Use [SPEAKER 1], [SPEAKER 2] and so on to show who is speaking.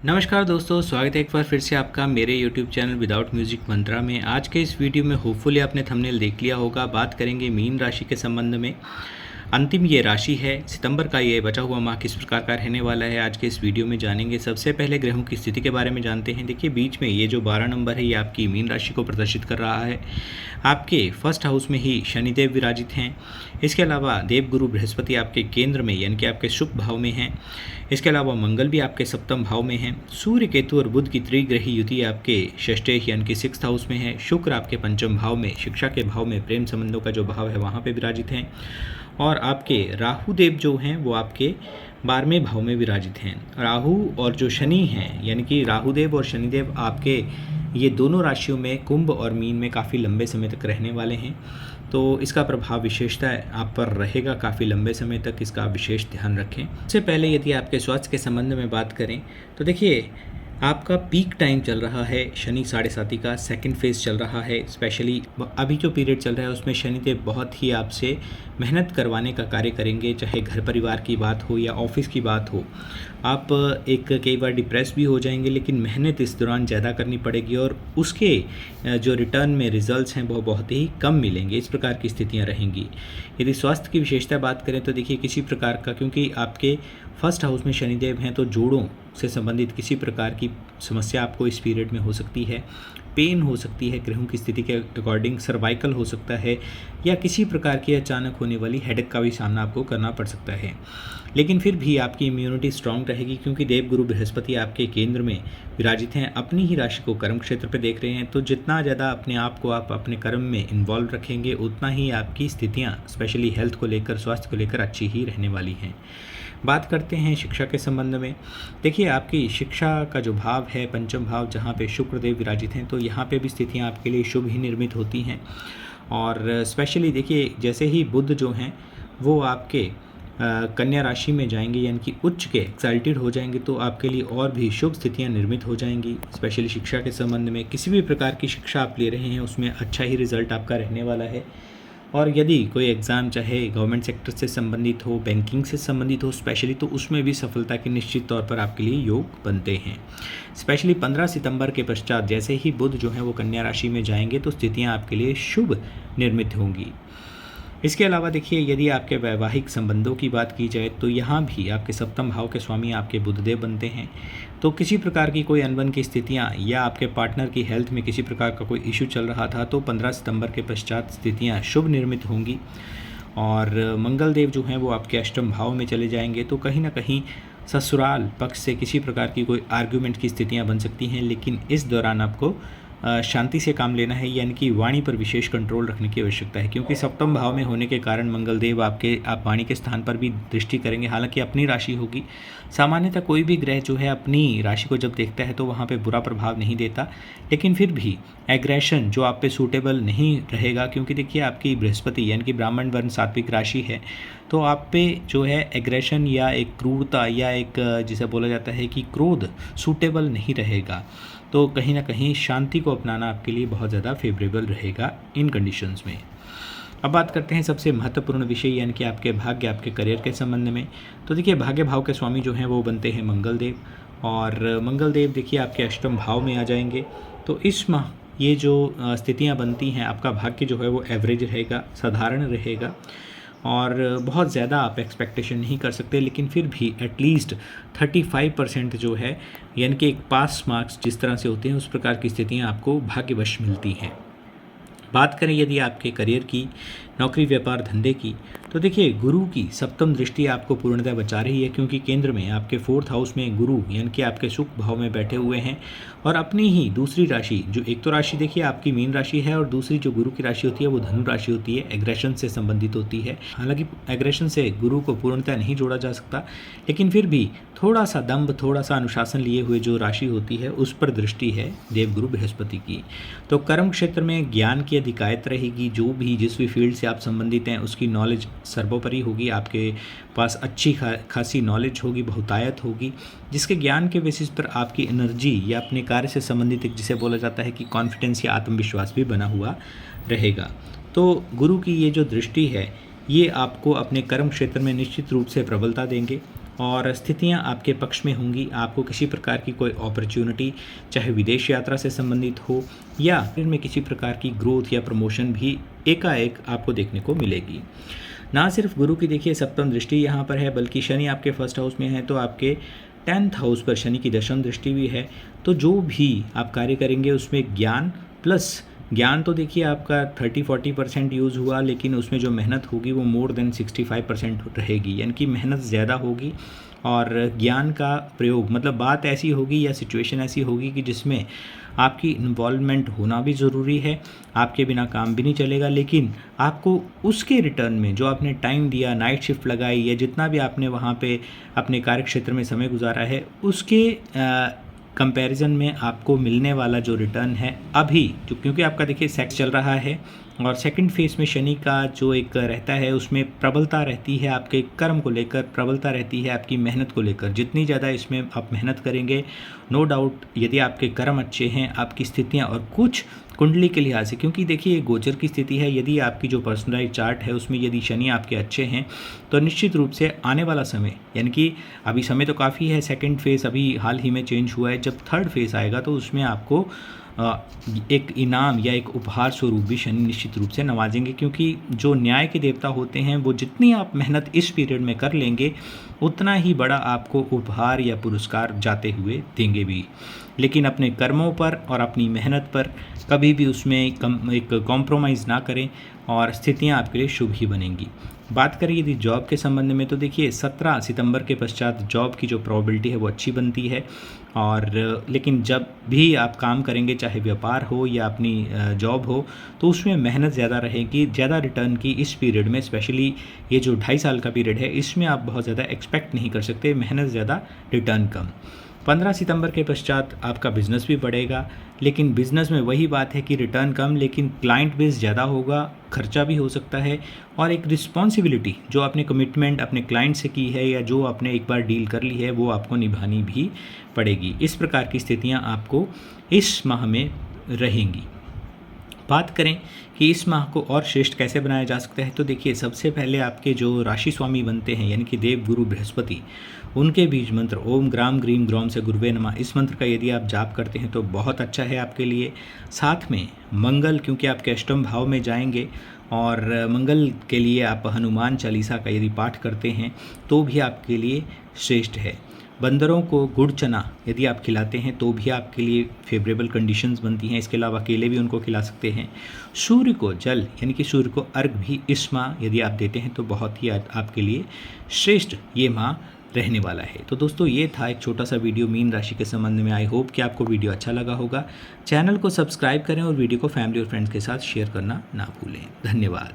[SPEAKER 1] नमस्कार दोस्तों, स्वागत है एक बार फिर से आपका मेरे YouTube चैनल विदाउट म्यूजिक मंत्रा में। आज के इस वीडियो में होपफुली आपने थंबनेल देख लिया होगा। बात करेंगे मीन राशि के संबंध में। अंतिम ये राशि है, सितंबर का ये बचा हुआ माह किस प्रकार का रहने वाला है, आज के इस वीडियो में जानेंगे। सबसे पहले ग्रहों की स्थिति के बारे में जानते हैं। देखिए, बीच में ये जो 12 नंबर है, ये आपकी मीन राशि को प्रदर्शित कर रहा है। आपके फर्स्ट हाउस में ही शनिदेव विराजित हैं। इसके अलावा देवगुरु बृहस्पति आपके केंद्र में यानी कि आपके शुभ भाव में हैं। इसके अलावा मंगल भी आपके सप्तम भाव में हैं। सूर्य, केतु और बुध की त्रिग्रही युति आपके षष्ठे यानी कि सिक्स्थ हाउस में है। शुक्र आपके पंचम भाव में, शिक्षा के भाव में, प्रेम संबंधों का जो भाव है वहाँ पे विराजित हैं। और आपके राहु देव जो हैं वो आपके 12वें भाव में विराजित हैं। राहु और जो शनि हैं यानी कि राहु देव और शनिदेव आपके ये दोनों राशियों में कुंभ और मीन में काफ़ी लंबे समय तक रहने वाले हैं। तो इसका प्रभाव विशेषता आप पर रहेगा काफ़ी लंबे समय तक, इसका विशेष ध्यान रखें। सबसे पहले यदि आपके स्वास्थ्य के संबंध में बात करें तो देखिए, आपका पीक टाइम चल रहा है शनि 7.5 का, सेकंड फेज चल रहा है। स्पेशली अभी जो पीरियड चल रहा है उसमें शनिदेव बहुत ही आपसे मेहनत करवाने का कार्य करेंगे, चाहे घर परिवार की बात हो या ऑफिस की बात हो। आप कई बार डिप्रेस भी हो जाएंगे, लेकिन मेहनत इस दौरान ज़्यादा करनी पड़ेगी और उसके जो रिटर्न में रिजल्ट्स हैं वो बहुत ही कम मिलेंगे। इस प्रकार की स्थितियाँ रहेंगी। यदि स्वास्थ्य की विशेषता बात करें तो देखिए, किसी प्रकार का, क्योंकि आपके फर्स्ट हाउस में शनिदेव हैं, तो जोड़ों से संबंधित किसी प्रकार की समस्या आपको इस पीरियड में हो सकती है। पेन हो सकती है, ग्रहों की स्थिति के अकॉर्डिंग सर्वाइकल हो सकता है, या किसी प्रकार की अचानक होने वाली हेडेक का भी सामना आपको करना पड़ सकता है। लेकिन फिर भी आपकी इम्यूनिटी स्ट्रांग रहेगी, क्योंकि देवगुरु बृहस्पति आपके केंद्र में विराजित हैं, अपनी ही राशि को कर्म क्षेत्र पर देख रहे हैं। तो जितना ज़्यादा अपने आप को आप अपने कर्म में इन्वॉल्व रखेंगे, उतना ही आपकी स्थितियाँ स्पेशली हेल्थ को लेकर, स्वास्थ्य को लेकर अच्छी ही रहने वाली हैं। बात करते हैं शिक्षा के संबंध में। देखिए, आपकी शिक्षा का जो भाव है पंचम भाव, जहाँ पे शुक्रदेव विराजित हैं, तो यहाँ पे भी स्थितियाँ आपके लिए शुभ ही निर्मित होती हैं। और स्पेशली देखिए, जैसे ही बुध जो हैं वो आपके कन्या राशि में जाएंगे यानी कि उच्च के एक्साल्टेड हो जाएंगे, तो आपके लिए और भी शुभ स्थितियाँ निर्मित हो जाएंगी। स्पेशली शिक्षा के संबंध में किसी भी प्रकार की शिक्षा आप ले रहे हैं उसमें अच्छा ही रिजल्ट आपका रहने वाला है। और यदि कोई एग्ज़ाम चाहे गवर्नमेंट सेक्टर से संबंधित हो, बैंकिंग से संबंधित हो स्पेशली, तो उसमें भी सफलता के निश्चित तौर पर आपके लिए योग बनते हैं। स्पेशली 15 सितंबर के पश्चात जैसे ही बुध जो है वो कन्या राशि में जाएंगे, तो स्थितियां आपके लिए शुभ निर्मित होंगी। इसके अलावा देखिए, यदि आपके वैवाहिक संबंधों की बात की जाए तो यहाँ भी आपके सप्तम भाव के स्वामी आपके बुधदेव बनते हैं। तो किसी प्रकार की कोई अनबन की स्थितियाँ या आपके पार्टनर की हेल्थ में किसी प्रकार का कोई इशू चल रहा था, तो 15 सितंबर के पश्चात स्थितियाँ शुभ निर्मित होंगी। और मंगल देव जो हैं वो आपके अष्टम भाव में चले जाएंगे, तो कहीं ना कहीं ससुराल पक्ष से किसी प्रकार की कोई आर्ग्यूमेंट की स्थितियाँ बन सकती हैं। लेकिन इस दौरान आपको शांति से काम लेना है, यानी कि वाणी पर विशेष कंट्रोल रखने की आवश्यकता है, क्योंकि सप्तम भाव में होने के कारण मंगल देव आप वाणी के स्थान पर भी दृष्टि करेंगे। हालांकि अपनी राशि होगी, सामान्यतः कोई भी ग्रह जो है अपनी राशि को जब देखता है तो वहाँ पे बुरा प्रभाव नहीं देता, लेकिन फिर भी एग्रेशन जो आप पे सूटेबल नहीं रहेगा, क्योंकि देखिए आपकी बृहस्पति यानी कि ब्राह्मण वर्ण सात्विक राशि है, तो आप पे जो है एग्रेशन या एक क्रूरता या एक जिसे बोला जाता है कि क्रोध सूटेबल नहीं रहेगा। तो कहीं ना कहीं शांति को अपनाना आपके लिए बहुत ज़्यादा फेवरेबल रहेगा इन कंडीशंस में। अब बात करते हैं सबसे महत्वपूर्ण विषय यानी कि आपके भाग्य, आपके करियर के संबंध में। तो देखिए, भाग्य भाव के स्वामी जो हैं वो बनते हैं मंगल देव, और मंगल देव देखिए आपके अष्टम भाव में आ जाएंगे। तो इस माह ये जो स्थितियाँ बनती हैं, आपका भाग्य जो है वो एवरेज रहेगा, साधारण रहेगा, और बहुत ज़्यादा आप एक्सपेक्टेशन नहीं कर सकते, लेकिन फिर भी एटलीस्ट 35% जो है यानी कि एक पास मार्क्स जिस तरह से होते हैं उस प्रकार की स्थितियाँ आपको भाग्यवश मिलती हैं। बात करें यदि आपके करियर की, नौकरी, व्यापार, धंधे की, तो देखिए गुरु की सप्तम दृष्टि आपको पूर्णतः बचा रही है, क्योंकि केंद्र में आपके फोर्थ हाउस में गुरु यानी कि आपके सुख भाव में बैठे हुए हैं। और अपनी ही दूसरी राशि, जो एक तो राशि देखिए आपकी मीन राशि है, और दूसरी जो गुरु की राशि होती है वो धनु राशि होती है, एग्रेशन से संबंधित होती है। हालांकि एग्रेशन से गुरु को पूर्णतः नहीं जोड़ा जा सकता, लेकिन फिर भी थोड़ा सा दम्भ, थोड़ा सा अनुशासन लिए हुए जो राशि होती है उस पर दृष्टि है देवगुरु बृहस्पति की। तो कर्म क्षेत्र में ज्ञान की अधिकायत रहेगी, जो भी जिस भी फील्ड से आप संबंधित हैं उसकी नॉलेज सर्वोपरि होगी, आपके पास अच्छी खासी नॉलेज होगी, बहुतायत होगी, जिसके ज्ञान के बेसिस पर आपकी एनर्जी या अपने कार्य से संबंधित एक जिसे बोला जाता है कि कॉन्फिडेंस या आत्मविश्वास भी बना हुआ रहेगा। तो गुरु की ये जो दृष्टि है ये आपको अपने कर्म क्षेत्र में निश्चित रूप से प्रबलता देंगे। और स्थितियां आपके पक्ष में होंगी। आपको किसी प्रकार की कोई अपॉर्चुनिटी, चाहे विदेश यात्रा से संबंधित हो या फिर में किसी प्रकार की ग्रोथ या प्रमोशन भी एकाएक आपको देखने को मिलेगी। ना सिर्फ गुरु की देखिए सप्तम दृष्टि यहाँ पर है, बल्कि शनि आपके फर्स्ट हाउस में है, तो आपके 10th हाउस पर शनि की दशम दृष्टि भी है। तो जो भी आप कार्य करेंगे उसमें ज्ञान तो देखिए आपका 30-40% यूज़ हुआ, लेकिन उसमें जो मेहनत होगी वो मोर देन 65% रहेगी, यानी कि मेहनत ज़्यादा होगी। और ज्ञान का प्रयोग मतलब बात ऐसी होगी या सिचुएशन ऐसी होगी कि जिसमें आपकी इन्वॉल्वमेंट होना भी ज़रूरी है, आपके बिना काम भी नहीं चलेगा, लेकिन आपको उसके रिटर्न में जो आपने टाइम दिया, नाइट शिफ्ट लगाई या जितना भी आपने वहाँ पे अपने कार्यक्षेत्र में समय गुजारा है, उसके कंपैरिजन में आपको मिलने वाला जो रिटर्न है अभी, क्योंकि आपका देखिए सेक्स चल रहा है और सेकंड फेज में शनि का जो एक रहता है उसमें प्रबलता रहती है, आपके कर्म को लेकर प्रबलता रहती है, आपकी मेहनत को लेकर। जितनी ज़्यादा इसमें आप मेहनत करेंगे, नो डाउट यदि आपके कर्म अच्छे हैं, आपकी स्थितियाँ और कुछ कुंडली के लिहाज से, क्योंकि देखिए गोचर की स्थिति है, यदि आपकी जो पर्सनलाइज चार्ट है उसमें यदि शनि आपके अच्छे हैं तो निश्चित रूप से आने वाला समय, यानी कि अभी समय तो काफ़ी है, सेकंड फेज़ अभी हाल ही में चेंज हुआ है, जब थर्ड फेज़ आएगा तो उसमें आपको एक इनाम या एक उपहार स्वरूप भी शनि निश्चित रूप से नवाजेंगे, क्योंकि जो न्याय के देवता होते हैं वो जितनी आप मेहनत इस पीरियड में कर लेंगे उतना ही बड़ा आपको उपहार या पुरस्कार जाते हुए देंगे भी। लेकिन अपने कर्मों पर और अपनी मेहनत पर कभी भी उसमें एक कॉम्प्रोमाइज़ ना करें और स्थितियां आपके लिए शुभ ही बनेंगी। बात करें यदि जॉब के संबंध में तो देखिए 17 सितंबर के पश्चात जॉब की जो प्रोबेबिलिटी है वो अच्छी बनती है। और लेकिन जब भी आप काम करेंगे, चाहे व्यापार हो या अपनी जॉब हो, तो उसमें मेहनत ज़्यादा रहेगी, ज़्यादा रिटर्न की इस पीरियड में, स्पेशली ये जो 2.5 साल का पीरियड है इसमें आप बहुत ज़्यादा एक्सपेक्ट नहीं कर सकते, मेहनत ज़्यादा रिटर्न कम। 15 सितंबर के पश्चात आपका बिज़नेस भी बढ़ेगा, लेकिन बिज़नेस में वही बात है कि रिटर्न कम, लेकिन क्लाइंट बेस ज़्यादा होगा, खर्चा भी हो सकता है और एक रिस्पॉन्सिबिलिटी जो आपने कमिटमेंट अपने क्लाइंट से की है या जो आपने एक बार डील कर ली है वो आपको निभानी भी पड़ेगी। इस प्रकार की स्थितियाँ आपको इस माह में रहेंगी। बात करें कि इस माह को और श्रेष्ठ कैसे बनाया जा सकता है, तो देखिए सबसे पहले आपके जो राशि स्वामी बनते हैं यानी कि देव गुरु बृहस्पति, उनके बीज मंत्र ओम ग्राम ग्रीम ग्रौम से गुरुवे नमः, इस मंत्र का यदि आप जाप करते हैं तो बहुत अच्छा है आपके लिए। साथ में मंगल, क्योंकि आपके अष्टम भाव में जाएंगे, और मंगल के लिए आप हनुमान चालीसा का यदि पाठ करते हैं तो भी आपके लिए श्रेष्ठ है। बंदरों को गुड़ चना यदि आप खिलाते हैं तो भी आपके लिए फेवरेबल कंडीशंस बनती हैं। इसके अलावा केले भी उनको खिला सकते हैं। सूर्य को जल यानी कि सूर्य को अर्घ भी इस माह यदि आप देते हैं तो बहुत ही आपके लिए श्रेष्ठ ये माह रहने वाला है। तो दोस्तों ये था एक छोटा सा वीडियो मीन राशि के संबंध में। आई होप कि आपको वीडियो अच्छा लगा होगा। चैनल को सब्सक्राइब करें और वीडियो को फैमिली और फ्रेंड्स के साथ शेयर करना ना भूलें। धन्यवाद।